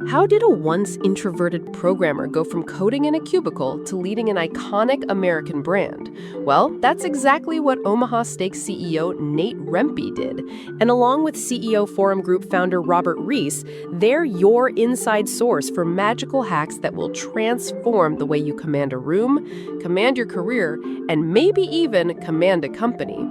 How did a once introverted programmer go from coding in a cubicle to leading an iconic American brand? Well, that's exactly what Omaha Steaks CEO Nate Rempe did. And along with CEO Forum Group founder Robert Reiss, they're your inside source for magical hacks that will transform the way you command a room, command your career, and maybe even command a company.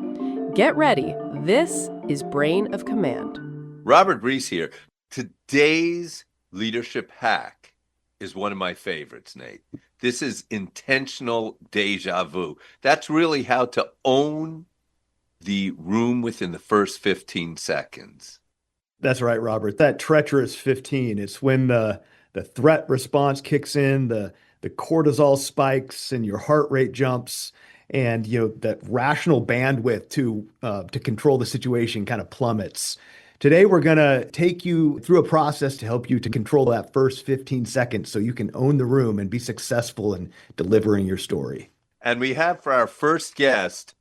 Get ready. This is Brain of Command. Robert Reiss here. Today's leadership hack is one of my favorites, Nate. This is intentional déjà vu. That's really how to own the room within the first 15 seconds. That's right, Robert. That treacherous 15. It's when the threat response kicks in, the cortisol spikes and your heart rate jumps, and that rational bandwidth to control the situation kind of plummets. Today, we're going to take you through a process to help you to control that first 15 seconds so you can own the room and be successful in delivering your story. And we have for our first guest,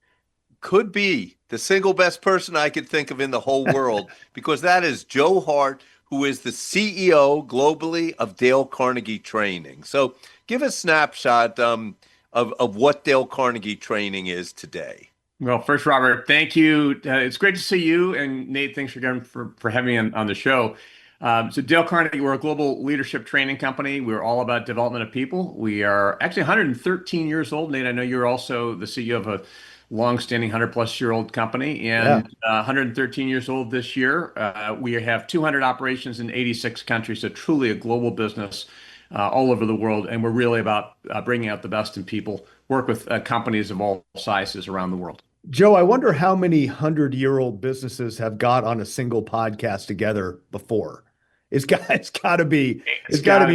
could be the single best person I could think of in the whole world, because that is Joe Hart, who is the CEO globally of Dale Carnegie Training. So give a snapshot of what Dale Carnegie Training is today. Well, first, Robert, thank you. It's great to see you. And Nate, thanks for having me on the show. So Dale Carnegie, we're a global leadership training company. We're all about development of people. We are actually 113 years old. Nate, I know you're also the CEO of a long-standing 100-plus-year-old company, and 113 years old this year. We have 200 operations in 86 countries, so truly a global business all over the world. And we're really about bringing out the best in people, work with companies of all sizes around the world. Joe, I wonder how many 100-year-old businesses have got on a single podcast together before. It's got to be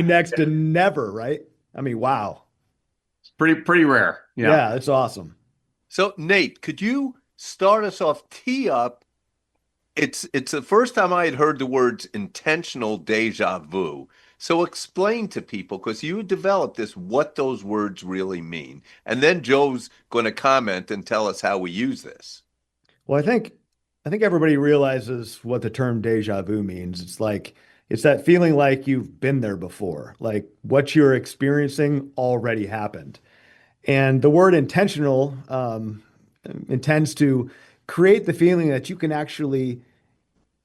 next to never, right? I mean, wow. It's pretty rare. Yeah, it's awesome. So Nate, could you start us off, tee up? It's the first time I had heard the words intentional déjà vu. So explain to people, because you developed this, what those words really mean. And then Joe's going to comment and tell us how we use this. Well, I think everybody realizes what the term déjà vu means. It's that feeling like you've been there before, like what you're experiencing already happened. And the word intentional intends to create the feeling that you can actually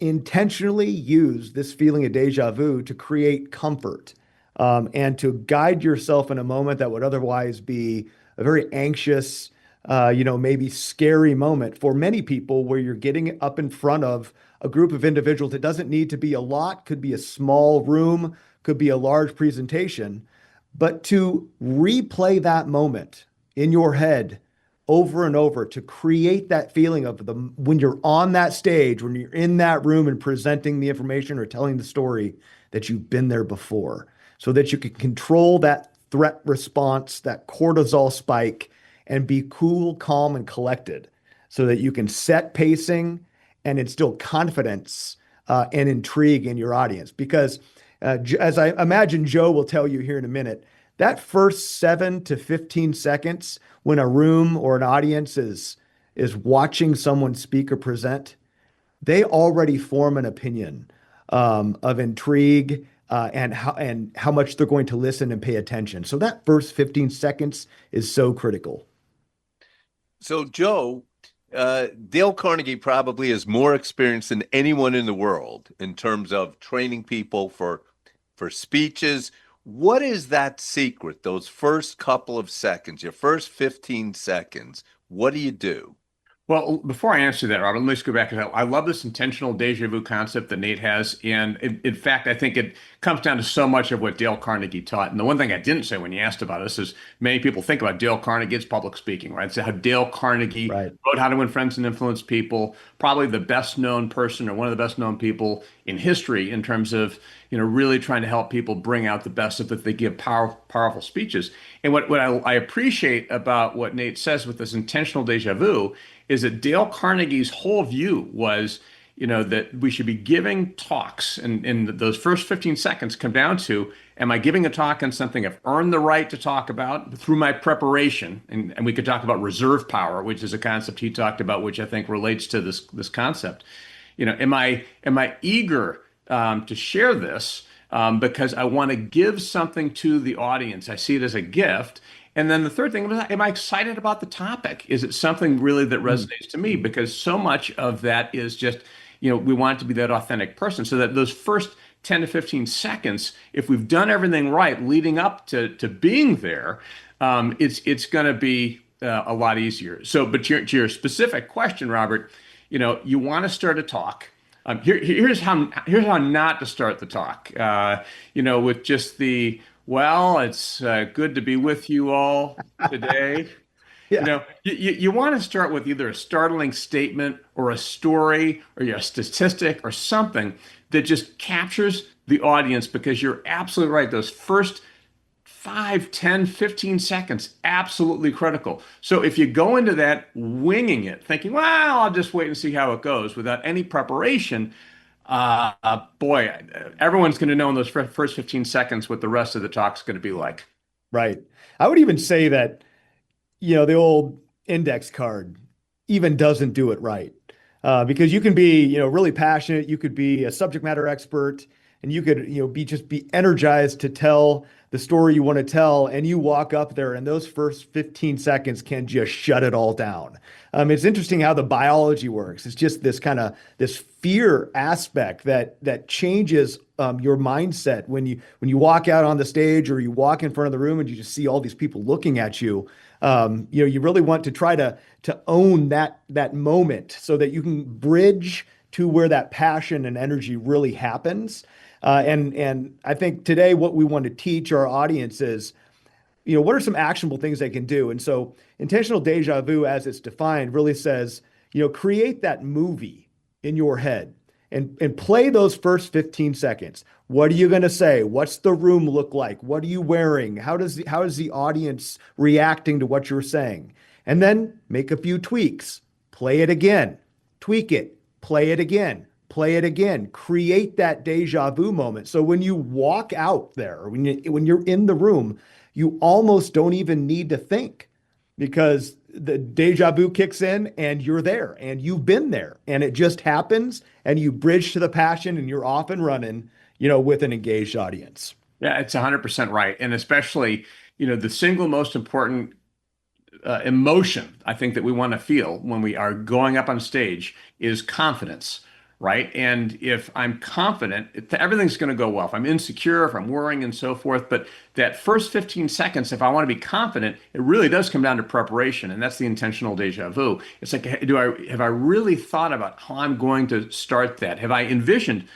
intentionally use this feeling of déjà vu to create comfort and to guide yourself in a moment that would otherwise be a very anxious, maybe scary moment for many people, where you're getting up in front of a group of individuals. It doesn't need to be a lot, could be a small room, could be a large presentation, but to replay that moment in your head over and over, to create that feeling of when you're on that stage, when you're in that room and presenting the information or telling the story, that you've been there before, so that you can control that threat response, that cortisol spike, and be cool, calm, and collected, so that you can set pacing and instill confidence and intrigue in your audience. Because as I imagine Joe will tell you here in a minute, that first 7 to 15 seconds when a room or an audience is watching someone speak or present, they already form an opinion of intrigue and how much they're going to listen and pay attention. So that first 15 seconds is so critical. So Joe, Dale Carnegie probably has more experience than anyone in the world in terms of training people for speeches. What is that secret, those first couple of seconds, your first 15 seconds? What do you do? Well, before I answer that, Robert, let me just go back to that. I love this intentional déjà vu concept that Nate has. And in fact, I think it comes down to so much of what Dale Carnegie taught. And the one thing I didn't say when you asked about this is many people think about Dale Carnegie as public speaking, right? So how Dale Carnegie wrote How to Win Friends and Influence People, probably the best known person or one of the best known people in history in terms of, really trying to help people bring out the best of it. They give powerful speeches. And what I appreciate about what Nate says with this intentional déjà vu is that Dale Carnegie's whole view was, that we should be giving talks, and those first 15 seconds come down to, am I giving a talk on something I've earned the right to talk about through my preparation? And we could talk about reserve power, which is a concept he talked about, which I think relates to this concept. Am I eager to share this because I want to give something to the audience. I see it as a gift. And then the third thing was, am I excited about the topic? Is it something really that resonates to me? Because so much of that is just, we want it to be that authentic person. So that those first 10 to 15 seconds, if we've done everything right leading up to being there, it's going to be a lot easier. So, but to your specific question, Robert, you want to start a talk. Here's how not to start the talk. With just well, it's good to be with you all today. Yeah. You want to start with either a startling statement or a story or a statistic or something that just captures the audience, because you're absolutely right. Those first 5, 10, 15 seconds, absolutely critical. So if you go into that winging it, thinking, well, I'll just wait and see how it goes without any preparation, boy, everyone's going to know in those first 15 seconds what the rest of the talk's going to be like. Right. I would even say that, the old index card even doesn't do it right. Because you can be, really passionate. You could be a subject matter expert, and you could, be energized to tell the story you want to tell. And you walk up there and those first 15 seconds can just shut it all down. It's interesting how the biology works. It's just this fear aspect that changes your mindset when you walk out on the stage or you walk in front of the room and you just see all these people looking at you. You really want to try to own that moment so that you can bridge to where that passion and energy really happens. And I think today what we want to teach our audience is, what are some actionable things they can do? And so intentional deja vu, as it's defined, really says, create that movie in your head and play those first 15 seconds. What are you going to say? What's the room look like? What are you wearing? How is the audience reacting to what you're saying? And then make a few tweaks. Play it again. Tweak it. Play it again. Play it again. Create that deja vu moment. So when you walk out there, when you're in the room, you almost don't even need to think, because the deja vu kicks in and you're there and you've been there and it just happens and you bridge to the passion and you're off and running, with an engaged audience. Yeah, it's 100% right. And especially, the single most important emotion I think that we want to feel when we are going up on stage is confidence, right? And if I'm confident, everything's going to go well. If I'm insecure, if I'm worrying and so forth, but that first 15 seconds, if I want to be confident, it really does come down to preparation. And that's the intentional deja vu. It's like, have I really thought about how I'm going to start that? Have I envisioned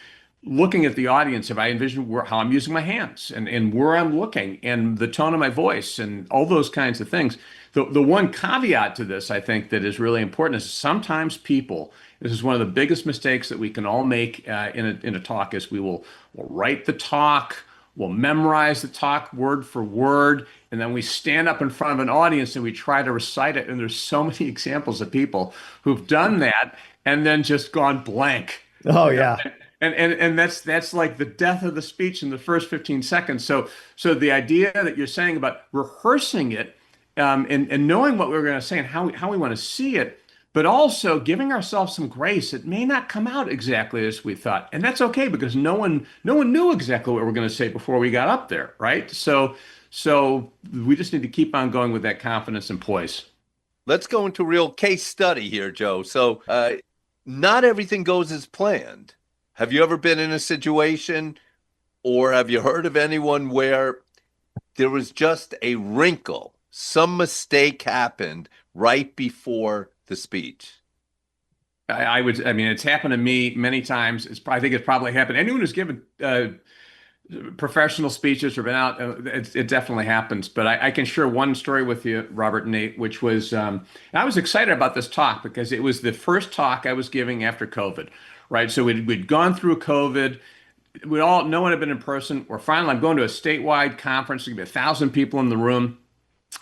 looking at the audience? Have I envisioned how I'm using my hands and where I'm looking and the tone of my voice and all those kinds of things? The one caveat to this, I think, that is really important is sometimes this is one of the biggest mistakes that we can all make in a talk, is we'll write the talk, we'll memorize the talk word for word, and then we stand up in front of an audience and we try to recite it. And there's so many examples of people who've done that and then just gone blank. Oh, yeah. And that's like the death of the speech in the first 15 seconds. So the idea that you're saying about rehearsing it and knowing what we're going to say and how we want to see it, but also giving ourselves some grace. It may not come out exactly as we thought, and that's okay, because no one knew exactly what we're going to say before we got up there, right? So we just need to keep on going with that confidence and poise. Let's go into a real case study here, Joe. So not everything goes as planned. Have you ever been in a situation, or have you heard of anyone where there was just a wrinkle, some mistake happened right before the speech? I mean, it's happened to me many times. I think it's probably happened. Anyone who's given professional speeches or been out, it definitely happens. But I can share one story with you, Robert and Nate, which was, I was excited about this talk because it was the first talk I was giving after COVID, right? So we'd gone through COVID. No one had been in person. I'm going to a statewide conference. There's going to be 1,000 people in the room.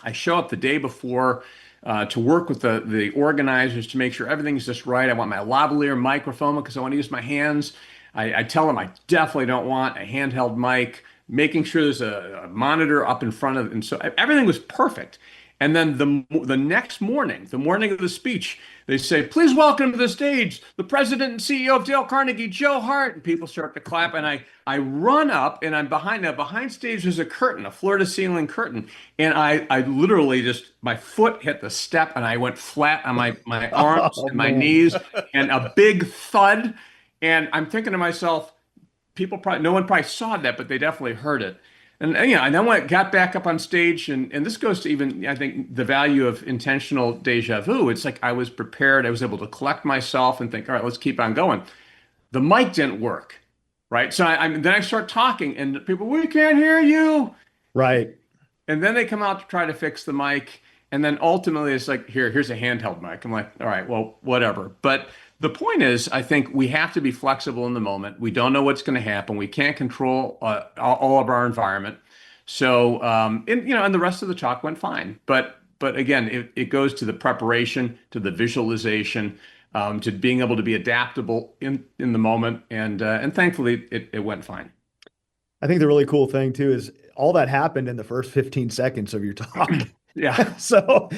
I show up the day before to work with the organizers to make sure everything's just right. I want my lavalier microphone because I want to use my hands. I tell them I definitely don't want a handheld mic, making sure there's a monitor up in front of, and so everything was perfect. And then the next morning, the morning of the speech, they say, "Please welcome to the stage the president and CEO of Dale Carnegie, Joe Hart." And people start to clap, and I run up, and I'm behind. Now behind stage there's a curtain, a floor to ceiling curtain, and I literally just my foot hit the step, and I went flat on my arms Oh, and my man. knees, and a big thud. And I'm thinking to myself, no one probably saw that, but they definitely heard it. And then when I got back up on stage, and this goes to even, I think, the value of intentional deja vu. It's like I was prepared. I was able to collect myself and think, all right, let's keep on going. The mic didn't work, right? So then I start talking, and people, we can't hear you. Right. And then they come out to try to fix the mic. And then ultimately it's like, here's a handheld mic. I'm like, all right, well, whatever. But the point is, I think we have to be flexible in the moment. We don't know what's going to happen. We can't control all of our environment. So, and the rest of the talk went fine. But again, it goes to the preparation, to the visualization, to being able to be adaptable in the moment. And thankfully, it went fine. I think the really cool thing too is all that happened in the first 15 seconds of your talk. Yeah. So,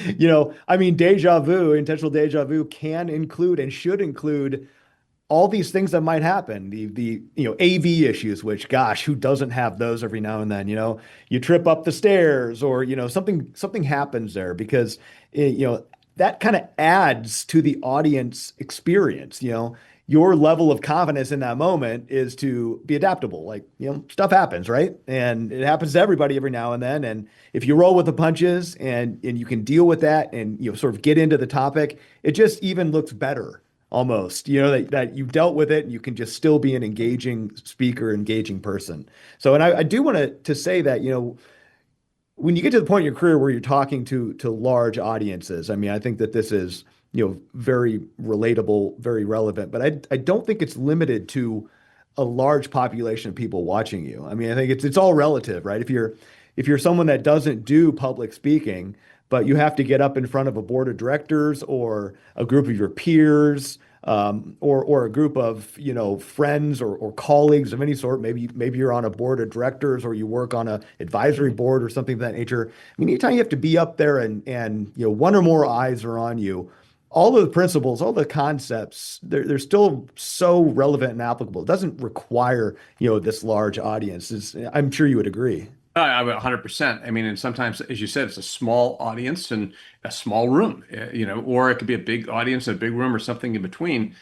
I mean, intentional deja vu can include and should include all these things that might happen. The AV issues, which, gosh, who doesn't have those every now and then? You trip up the stairs, or something happens there, because that kind of adds to the audience experience. Your level of confidence in that moment is to be adaptable. Like, stuff happens, right? And it happens to everybody every now and then. And if you roll with the punches and you can deal with that and sort of get into the topic, it just even looks better almost, that you dealt with it and you can just still be an engaging speaker, engaging person. So, and I do want to say that, when you get to the point in your career where you're talking to large audiences, I mean, I think that this is, very relatable, very relevant, but I don't think it's limited to a large population of people watching you. I mean, I think it's all relative, right? If you're someone that doesn't do public speaking, but you have to get up in front of a board of directors or a group of your peers, or a group of friends or colleagues of any sort. Maybe you're on a board of directors, or you work on a advisory board or something of that nature. I mean, anytime you have to be up there and one or more eyes are on you, all of the principles, all the concepts, they're still so relevant and applicable. It doesn't require this large audience. I'm sure you would agree. I would 100%. I mean, and sometimes, as you said, it's a small audience and a small room, or it could be a big audience, a big room, or something in between.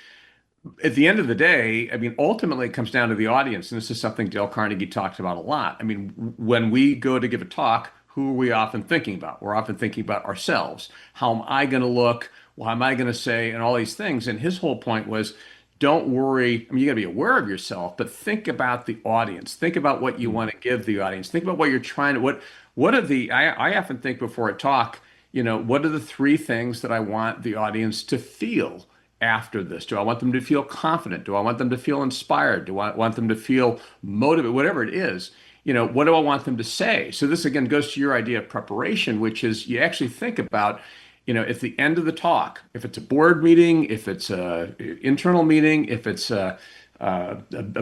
At the end of the day, I mean, ultimately it comes down to the audience. And this is something Dale Carnegie talks about a lot. I mean, when we go to give a talk, who are we often thinking about? We're often thinking about ourselves. How am I going to look? What am I going to say? And all these things. And his whole point was, don't worry. I mean, you got to be aware of yourself, but think about the audience. Think about what you want to give the audience. Think about what you're trying to, what are the, I often think before a talk, what are the three things that I want the audience to feel after this? Do I want them to feel confident? Do I want them to feel inspired? Do I want them to feel motivated? Whatever it is, what do I want them to say? So this again goes to your idea of preparation, which is you actually think about, at the end of the talk, if it's a board meeting, if it's a internal meeting, if it's a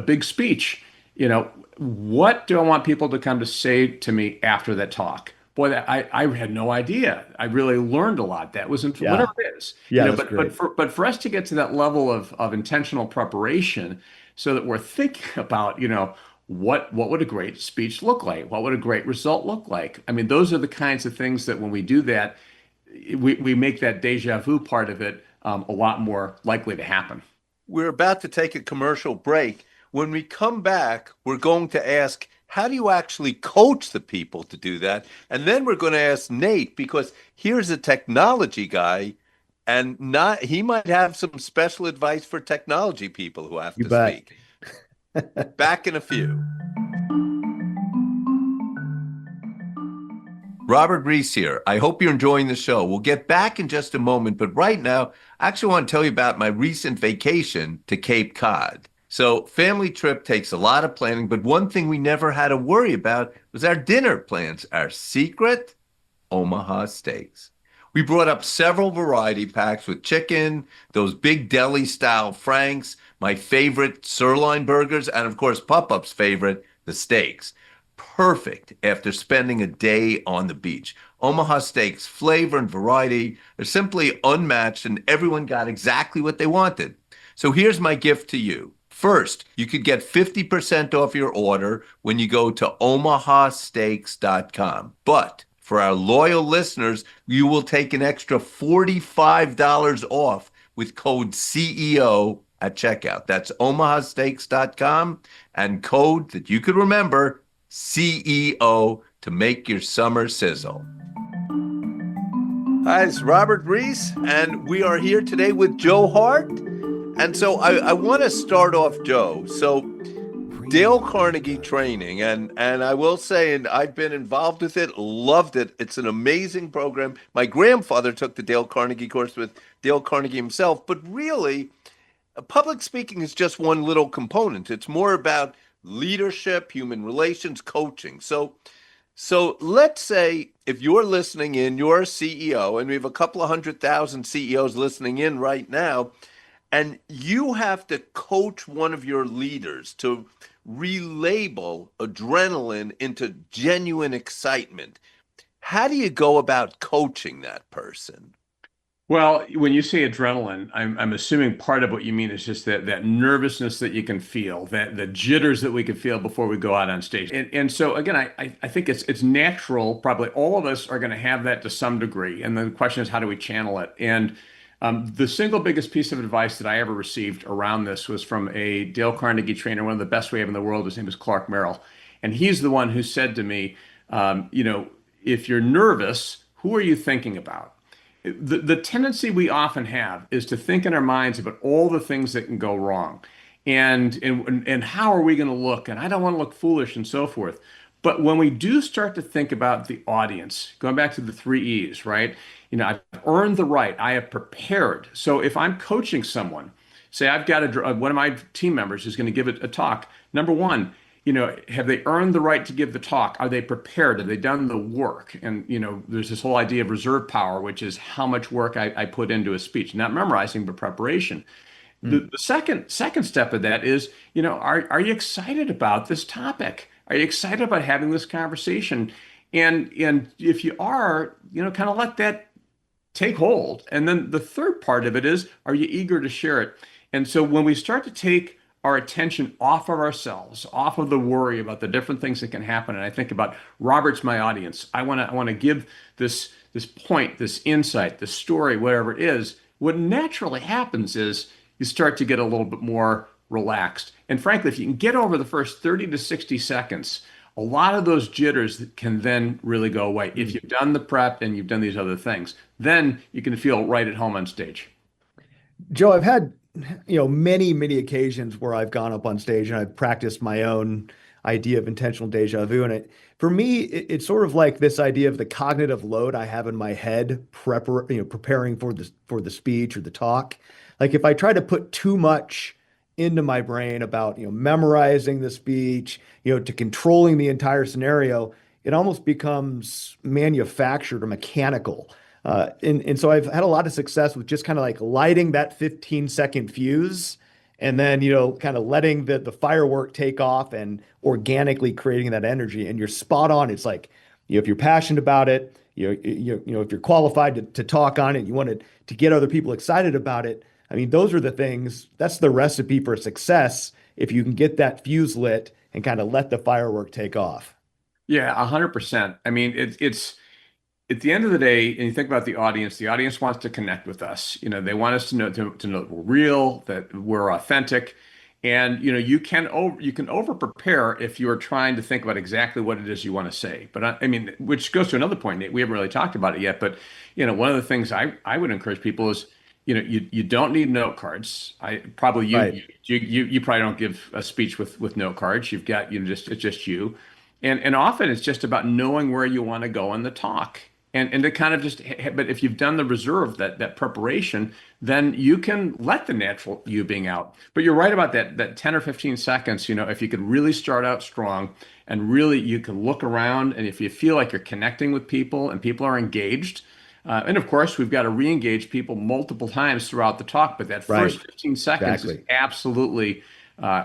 big speech, what do I want people to come to say to me after that talk? Boy, I had no idea. I really learned a lot. That was whatever it is. Yeah, that's great. But for us to get to that level of intentional preparation, so that we're thinking about, what would a great speech look like? What would a great result look like? I mean, those are the kinds of things that when we do that, we make that deja vu part of it a lot more likely to happen. We're about to take a commercial break. When we come back, we're going to ask, how do you actually coach the people to do that? And then we're going to ask Nate, because here's a technology guy, and he might have some special advice for technology people who have to speak. Back in a few. Robert Reiss here. I hope you're enjoying the show. We'll get back in just a moment, but right now, I actually want to tell you about my recent vacation to Cape Cod. So, family trip takes a lot of planning, but one thing we never had to worry about was our dinner plans, our secret Omaha Steaks. We brought up several variety packs with chicken, those big deli-style franks, my favorite sirloin burgers, and of course, Pop-Up's favorite, the steaks. perfect after spending a day on the beach. Omaha Steaks' flavor and variety are simply unmatched, and everyone got exactly what they wanted. So here's my gift to you. First, you could get 50% off your order when you go to omahasteaks.com. But for our loyal listeners, you will take an extra $45 off with code CEO at checkout. That's omahasteaks.com, and code that you could remember, CEO, to make your summer sizzle. Hi, it's Robert Reiss, and we are here today with Joe Hart. And so I want to start off, Joe. So Dale Carnegie Training, and I will say, and I've been involved with it, loved it. It's an amazing program. My grandfather took the Dale Carnegie course with Dale Carnegie himself, but really, public speaking is just one little component. It's more about leadership, human relations, coaching. So let's say if you're listening in, you're a CEO, and we have a couple of 100,000 CEOs listening in right now, and you have to coach one of your leaders to relabel adrenaline into genuine excitement. How do you go about coaching that person? Well, when you say adrenaline, I'm assuming part of what you mean is just that nervousness that you can feel, that the jitters that we can feel before we go out on stage. And so again, I think it's natural. Probably all of us are going to have that to some degree. And the question is, how do we channel it? And the single biggest piece of advice that I ever received around this was from a Dale Carnegie trainer, one of the best we have in the world. His name is Clark Merrill. And he's the one who said to me, if you're nervous, who are you thinking about? The tendency we often have is to think in our minds about all the things that can go wrong and how are we going to look? And I don't want to look foolish and so forth. But when we do start to think about the audience, going back to the 3 E's, right? I've earned the right. I have prepared. So if I'm coaching someone, say I've got one of my team members is going to give a talk. Number one, have they earned the right to give the talk? Are they prepared? Have they done the work? And, there's this whole idea of reserve power, which is how much work I put into a speech, not memorizing, but preparation. The second step of that is, are you excited about this topic? Are you excited about having this conversation? And if you are, kind of let that take hold. And then the third part of it is, are you eager to share it? And so when we start to take our attention off of ourselves, off of the worry about the different things that can happen, and I think about Robert's my audience. I want to give this point, this insight, this story, whatever it is. What naturally happens is you start to get a little bit more relaxed. And frankly, if you can get over the first 30 to 60 seconds, a lot of those jitters can then really go away. If you've done the prep and you've done these other things, then you can feel right at home on stage. Joe, I've had, many, many occasions where I've gone up on stage and I've practiced my own idea of intentional déjà vu. And for me, it's sort of like this idea of the cognitive load I have in my head, preparing for the speech or the talk. Like if I try to put too much into my brain about, memorizing the speech, to controlling the entire scenario, it almost becomes manufactured or mechanical. And so I've had a lot of success with just kind of like lighting that 15-second fuse and then, kind of letting the firework take off and organically creating that energy. And you're spot on. It's like, if you're passionate about it, if you're qualified to talk on it, you want to get other people excited about it. I mean, those are the things, that's the recipe for success if you can get that fuse lit and kind of let the firework take off. Yeah, 100%. I mean, it's at the end of the day, and you think about the audience wants to connect with us. They want us to know that we're real, that we're authentic. And you can over prepare if you're trying to think about exactly what it is you want to say. But I mean, which goes to another point, Nate. We haven't really talked about it yet, but one of the things I would encourage people is you don't need note cards. You probably don't give a speech with note cards. You've got it's just you, and often it's just about knowing where you want to go in the talk, and to kind of just. But if you've done the reserve, that preparation, then you can let the natural you being out. But you're right about that 10 or 15 seconds. If you could really start out strong and really you can look around, and if you feel like you're connecting with people and people are engaged. And of course, we've got to re-engage people multiple times throughout the talk, but that first 15 seconds is absolutely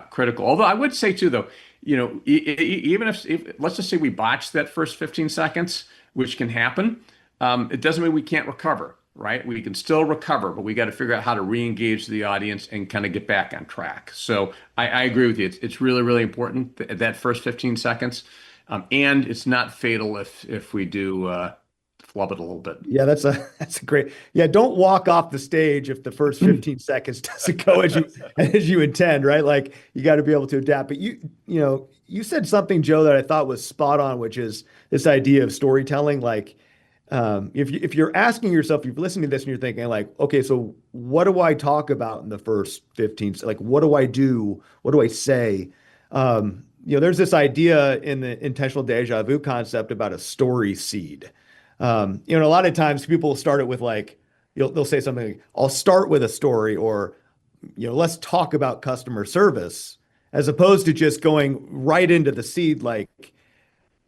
critical. Although I would say too, though, even if let's just say we botch that first 15 seconds, which can happen, it doesn't mean we can't recover, right? We can still recover, but we got to figure out how to re-engage the audience and kind of get back on track. So I agree with you. It's really, really important that first 15 seconds. And it's not fatal if we do flub it a little bit. Yeah, that's a great. Yeah, don't walk off the stage if the first 15 seconds doesn't go as you intend, right? Like you got to be able to adapt. But you said something, Joe, that I thought was spot on, which is this idea of storytelling. Like if you're asking yourself, you're listening to this and you're thinking like, okay, so what do I talk about in the first 15? Like, what do I do? What do I say? There's this idea in the intentional déjà vu concept about a story seed. A lot of times people start it with like, they'll say something like, I'll start with a story, or, let's talk about customer service, as opposed to just going right into the seed. Like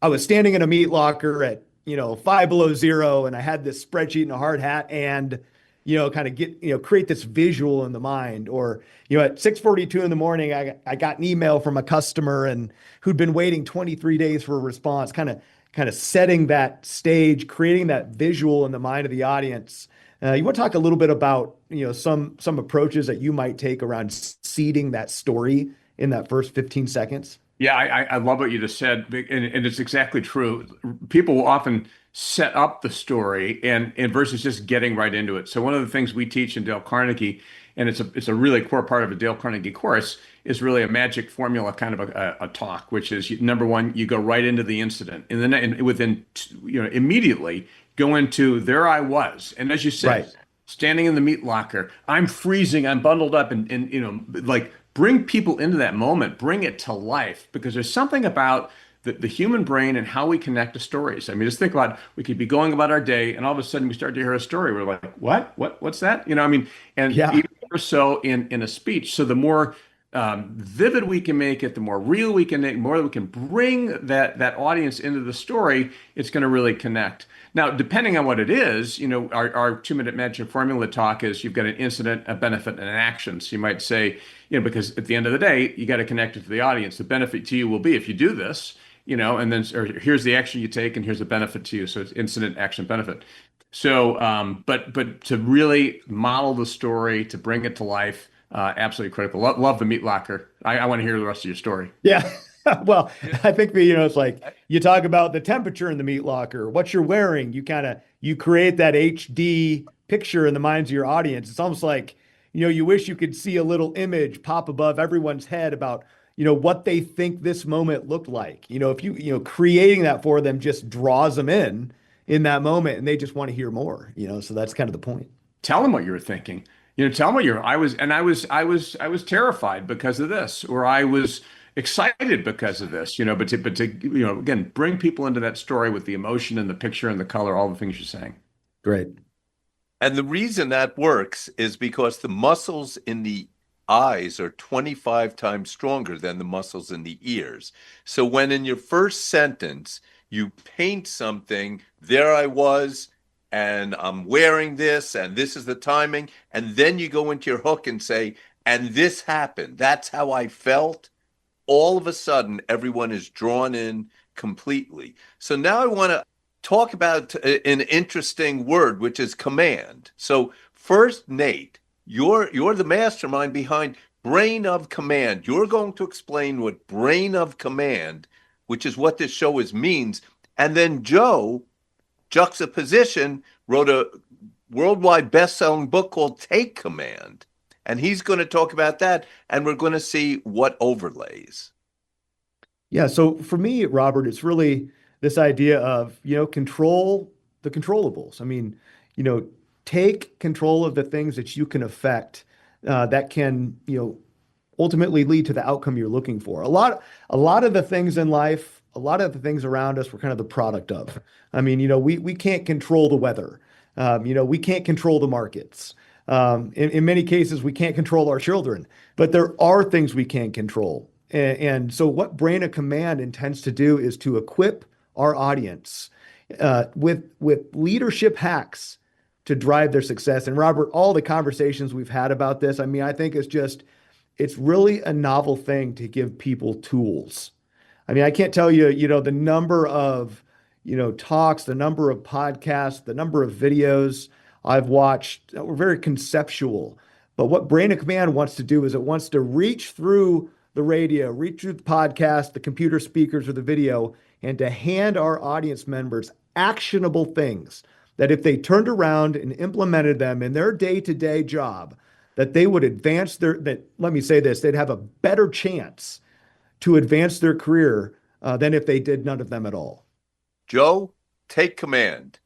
I was standing in a meat locker at, 5 below zero, and I had this spreadsheet and a hard hat and, kind of create this visual in the mind. Or, at 6:42 in the morning, I got an email from a customer and who'd been waiting 23 days for a response, kind of setting that stage, creating that visual in the mind of the audience. You want to talk a little bit about, some approaches that you might take around seeding that story in that first 15 seconds? Yeah, I love what you just said, and it's exactly true. People will often set up the story and versus just getting right into it. So one of the things we teach in Dale Carnegie, and it's a really core part of a Dale Carnegie course, is really a magic formula kind of a talk, which is number one, you go right into the incident, and then within immediately go into there I was, and as you said, right, standing in the meat locker, I'm freezing, I'm bundled up, and like bring people into that moment, bring it to life, because there's something about the human brain and how we connect to stories. I mean, just think about, we could be going about our day and all of a sudden we start to hear a story. We're like, what's that? And yeah, even more so in a speech. So the more vivid we can make it, the more real we can make, more that we can bring that audience into the story, it's going to really connect. Now, depending on what it is, our 2-minute magic formula talk is you've got an incident, a benefit, and an action. So you might say, because at the end of the day, you got to connect it to the audience. The benefit to you will be if you do this, and then or here's the action you take, and here's the benefit to you. So it's incident, action, benefit. So, but to really model the story, to bring it to life, absolutely critical. Love the meat locker. I want to hear the rest of your story. Yeah. Well, I think it's like you talk about the temperature in the meat locker, what you're wearing, you create that HD picture in the minds of your audience. It's almost like, you wish you could see a little image pop above everyone's head about, what they think this moment looked like. If creating that for them just draws them in that moment, and they just want to hear more, so that's kind of the point. Tell them what you were thinking. Tell them what I was terrified because of this, or I was excited because of this, but to again, bring people into that story with the emotion and the picture and the color, all the things you're saying. Great. And the reason that works is because the muscles in the eyes are 25 times stronger than the muscles in the ears. So when in your first sentence, you paint something, there I was, and I'm wearing this, and this is the timing, and then you go into your hook and say, and this happened, that's how I felt. All of a sudden, everyone is drawn in completely. So now I want to talk about an interesting word, which is command. So first, Nate, you're the mastermind behind Brain of Command. You're going to explain what Brain of Command, which is what this show means. And then Joe, juxtaposition, wrote a worldwide best-selling book called Take Command. And he's going to talk about that, and we're going to see what overlays. Yeah, so for me, Robert, it's really this idea of, control the controllables. I mean, take control of the things that you can affect that can, ultimately lead to the outcome you're looking for. A lot of the things in life, a lot of the things around us, we're kind of the product of. I mean, we can't control the weather. We can't control the markets. In many cases, we can't control our children, but there are things we can control. And so what Brain of Command intends to do is to equip our audience with leadership hacks to drive their success. And Robert, all the conversations we've had about this, I mean, I think it's just it's really a novel thing to give people tools. I mean, I can't tell you, the number of, talks, the number of podcasts, the number of videos I've watched that were very conceptual. But what Brain of Command wants to do is it wants to reach through the radio, reach through the podcast, the computer speakers, or the video, and to hand our audience members actionable things that if they turned around and implemented them in their day-to-day job, that they would advance let me say this, they'd have a better chance to advance their career than if they did none of them at all. Joe, take command.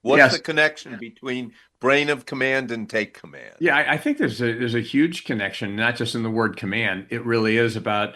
What's Yes. the connection between Brain of Command and Take Command? Yeah, I think there's a huge connection, not just in the word command. It really is about,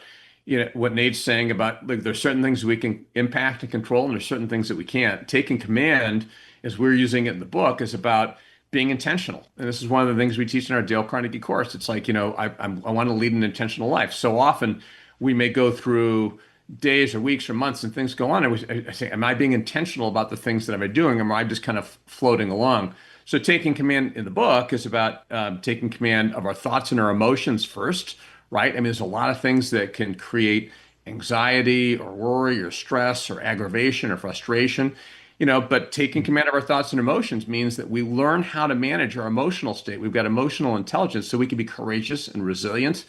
what Nate's saying about, like, there's certain things we can impact and control, and there's certain things that we can't. Taking command, as we're using it in the book, is about being intentional. And this is one of the things we teach in our Dale Carnegie course. It's like, I want to lead an intentional life. So often we may go through days or weeks or months and things go on. I say, am I being intentional about the things that I'm doing, or am I just kind of floating along? So taking command in the book is about taking command of our thoughts and our emotions first, right? I mean, there's a lot of things that can create anxiety or worry or stress or aggravation or frustration, but taking command of our thoughts and emotions means that we learn how to manage our emotional state. We've got emotional intelligence so we can be courageous and resilient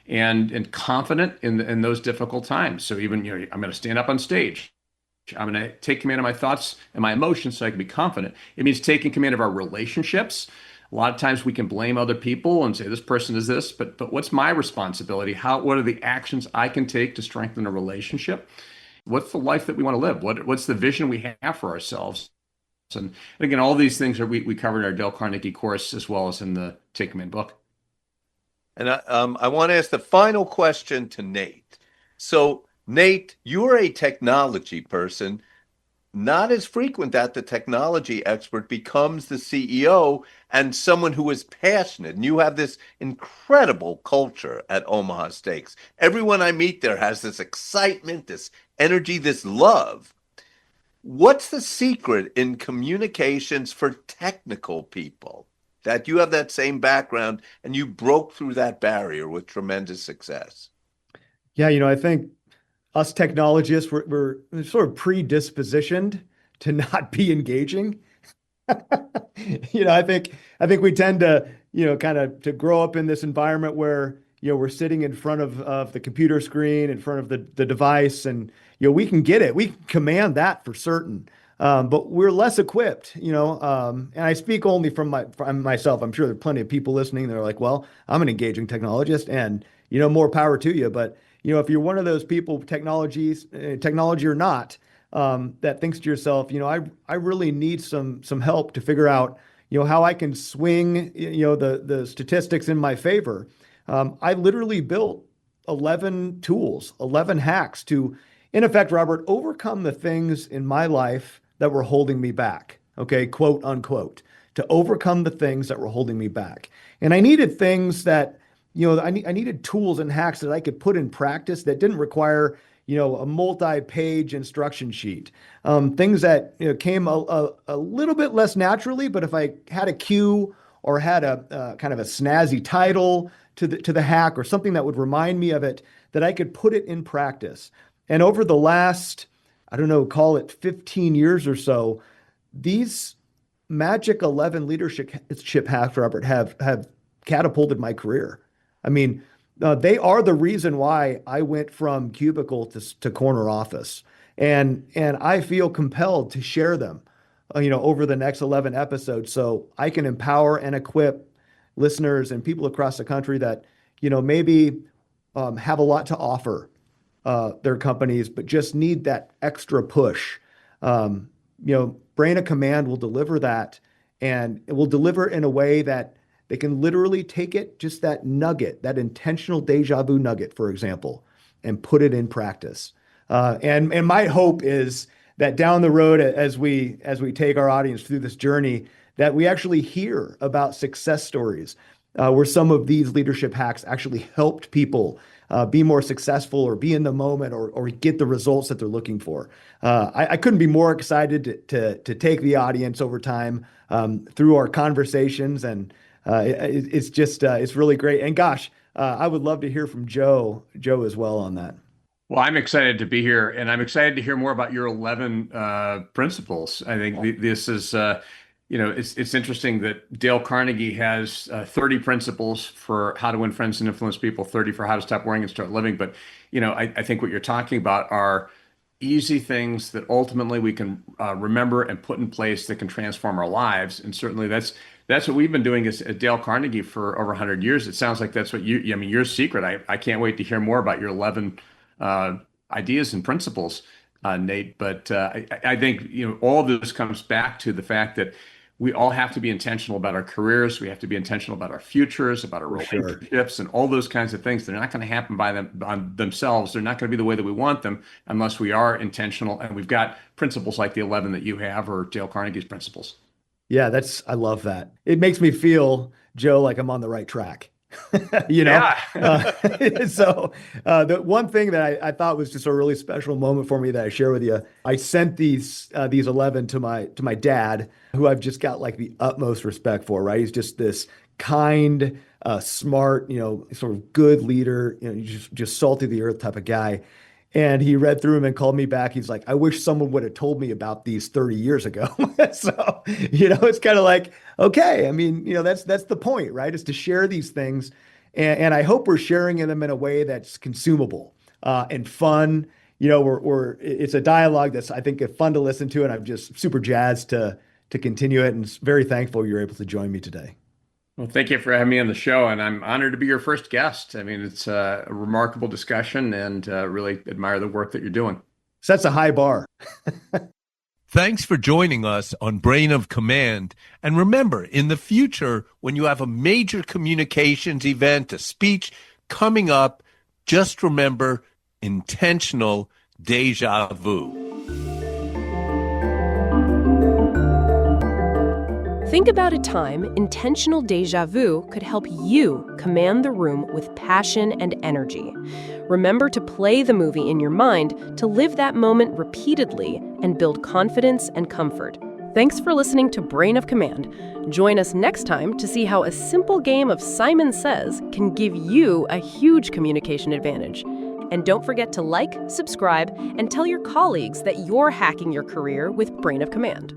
and confident in those difficult times. So even, I'm going to stand up on stage. I'm going to take command of my thoughts and my emotions so I can be confident. It means taking command of our relationships. A lot of times we can blame other people and say, this person is this, but what's my responsibility? What are the actions I can take to strengthen a relationship? What's the life that we want to live? What's the vision we have for ourselves? And again, all these things we covered in our Dale Carnegie course as well as in the Take Command book. And I want to ask the final question to Nate. So, Nate, you're a technology person. Not as frequent that the technology expert becomes the CEO and someone who is passionate. And you have this incredible culture at Omaha Steaks. Everyone I meet there has this excitement, this energy, this love. What's the secret in communications for technical people? That you have that same background and you broke through that barrier with tremendous success. Yeah, I think us technologists, we're sort of predispositioned to not be engaging. I think we tend to, kind of to grow up in this environment where, we're sitting in front of the computer screen, in front of the device, and, we can get it. We can command that for certain. But we're less equipped, and I speak only from myself. I'm sure there are plenty of people listening that are like, well, I'm an engaging technologist and, more power to you. But, if you're one of those people, technology or not, that thinks to yourself, I really need some help to figure out, how I can swing, the statistics in my favor. I literally built 11 tools, 11 hacks to, in effect, Robert, overcome the things in my life that were holding me back, okay, quote unquote, to overcome the things that were holding me back. And I needed things that, I needed tools and hacks that I could put in practice that didn't require, a multi-page instruction sheet. Things that came a little bit less naturally, but if I had a cue or had a kind of a snazzy title to the hack or something that would remind me of it, that I could put it in practice. And over the last, I don't know, call it 15 years or so, these magic 11 leadership hacks, Robert, have catapulted my career. I mean, they are the reason why I went from cubicle to corner office. And I feel compelled to share them, over the next 11 episodes so I can empower and equip listeners and people across the country that, maybe have a lot to offer their companies, but just need that extra push. Brain of Command will deliver that, and it will deliver in a way that they can literally take it, just that nugget, that intentional deja vu nugget, for example, and put it in practice. And my hope is that down the road, as we take our audience through this journey, that we actually hear about success stories where some of these leadership hacks actually helped people be more successful or be in the moment or get the results that they're looking for. I couldn't be more excited to take the audience over time through our conversations, and it's really great. And gosh, I would love to hear from Joe as well on that. Well, I'm excited to be here, and I'm excited to hear more about your 11 principles. I think this is, it's interesting that Dale Carnegie has 30 principles for how to win friends and influence people, 30 for how to stop worrying and start living. But, I think what you're talking about are easy things that ultimately we can remember and put in place that can transform our lives. And certainly that's what we've been doing at Dale Carnegie for over 100 years. It sounds like that's what your secret. I can't wait to hear more about your 11 ideas and principles, Nate. But I think all of this comes back to the fact that we all have to be intentional about our careers. We have to be intentional about our futures, about our relationships, and all those kinds of things. They're not going to happen on themselves. They're not going to be the way that we want them unless we are intentional. And we've got principles like the 11 that you have, or Dale Carnegie's principles. Yeah, I love that. It makes me feel, Joe, like I'm on the right track. Yeah. So the one thing that I thought was just a really special moment for me that I share with you, I sent these 11 to my dad, who I've just got like the utmost respect for, right? He's just this kind, smart, sort of good leader, just salt of the earth type of guy. And he read through them and called me back. He's like, I wish someone would have told me about these 30 years ago. So, it's kind of like, okay, I mean, that's the point, right? Is to share these things. And I hope we're sharing them in a way that's consumable and fun. It's a dialogue that's, I think, fun to listen to. And I'm just super jazzed to continue it, and very thankful you're able to join me today. Well, thank you for having me on the show, and I'm honored to be your first guest. I mean, it's a remarkable discussion, and really admire the work that you're doing. Sets a high bar. Thanks for joining us on Brain of Command. And remember, in the future, when you have a major communications event, a speech coming up, just remember intentional déjà vu. Think about a time intentional déjà vu could help you command the room with passion and energy. Remember to play the movie in your mind to live that moment repeatedly and build confidence and comfort. Thanks for listening to Brain of Command. Join us next time to see how a simple game of Simon Says can give you a huge communication advantage. And don't forget to like, subscribe, and tell your colleagues that you're hacking your career with Brain of Command.